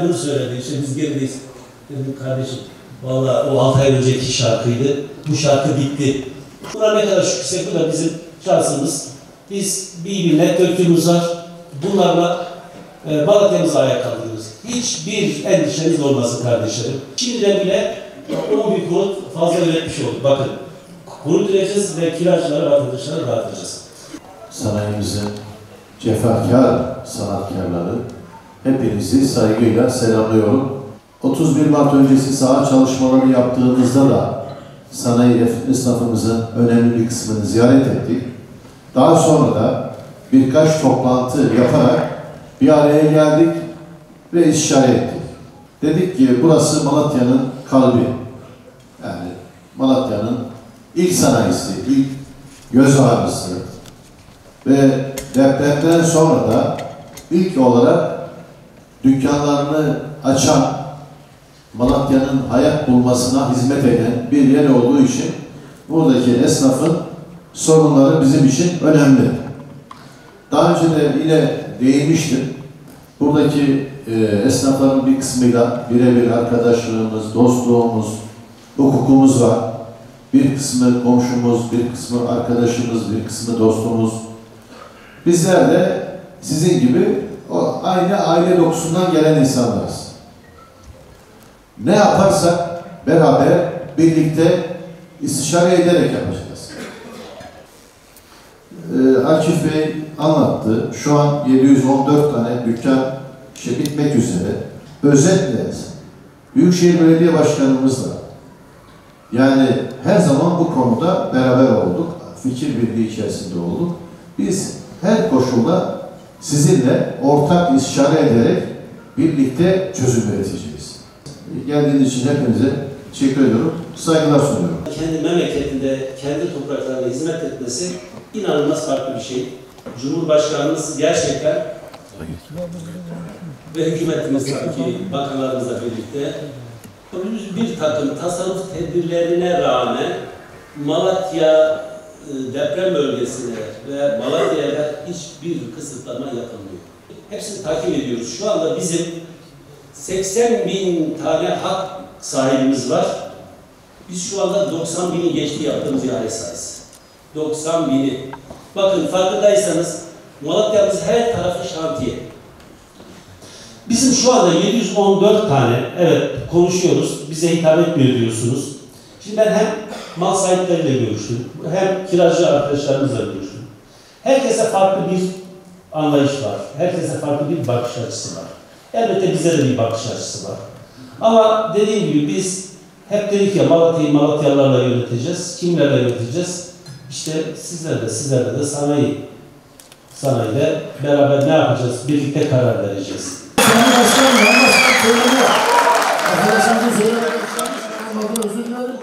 Bunu söyledi, işte biz gerideyiz. Dedim kardeşim, vallahi o 6 ay önceki şarkıydı, bu şarkı bitti. Buna ne kadar şükretsek bu da bizim şansımız. Biz bir millet döktüğümüz var, bunlarla Malatya'mızı ayağa kaldırıyoruz. Hiçbir endişeniz olmasın kardeşlerim. Şimdiden bile 10 bin konut fazla üretmiş olduk. Bakın, konut üreteceğiz ve kiracılara, vatandaşlara dağıtacağız. Sanayimizin cefakar sanatkarları, hepinizi saygıyla selamlıyorum. 31 Mart öncesi saha çalışmaları yaptığımızda da sanayi esnafımızın önemli bir kısmını ziyaret ettik. Daha sonra da birkaç toplantı yaparak bir araya geldik ve istişare ettik. Dedik ki burası Malatya'nın kalbi. Yani Malatya'nın ilk sanayisi, ilk göz ağrısı ve depremden sonra da ilk olarak dükkanlarını açan, Malatya'nın hayat bulmasına hizmet eden bir yer olduğu için buradaki esnafın sorunları bizim için önemli. Daha önce de yine değinmiştim. Buradaki esnafların bir kısmıyla birebir arkadaşlığımız, dostluğumuz, hukukumuz var. Bir kısmı komşumuz, bir kısmı arkadaşımız, bir kısmı dostumuz. Bizler de sizin gibi aynı aile dokusundan gelen insanlarız. Ne yaparsak beraber, birlikte istişare ederek yapacağız. Akif Bey anlattı. Şu an 714 tane dükkan bitmek üzere. Özetle Büyükşehir Belediye Başkanımızla yani her zaman bu konuda beraber olduk. Fikir birliği içerisinde olduk. Biz her koşulda sizinle ortak istişare ederek birlikte çözüm üreteceğiz. Geldiğiniz için hepinize teşekkür ediyorum. Saygılar sunuyorum. Kendi memleketinde, kendi topraklarına hizmet etmesi inanılmaz farklı bir şey. Cumhurbaşkanımız gerçekten ve hükümetimiz tabii ki bakanlarımızla birlikte bir takım tasarruf tedbirlerine rağmen Malatya deprem bölgesine ve Malatya'ya hiçbir kısıtlama yapılmıyor. Hepsini takip ediyoruz. Şu anda bizim 80 bin tane hak sahibimiz var. Biz şu anda 90 bini geçti yaptığımız ihale sayısı. 90 bini. Bakın farkındaysanız Malatya'mız her tarafı şantiye. Bizim şu anda 714 tane, evet konuşuyoruz, bize hitap etmiyor diyorsunuz. Şimdi ben hem mal sahipleriyle görüştüm, hem kiracı arkadaşlarımızla görüştüm. Herkese farklı bir anlayış var, herkese farklı bir bakış açısı var. Elbette bize de bir bakış açısı var. Ama dediğim gibi biz hep dedik ya Malatya'yı Malatyalılarla yöneteceğiz. Kimlerle yöneteceğiz? İşte sizlerle de sanayiyle beraber ne yapacağız? Birlikte karar vereceğiz. Arkadaşlarımızın söylemeye çalışmış. Özür dilerim.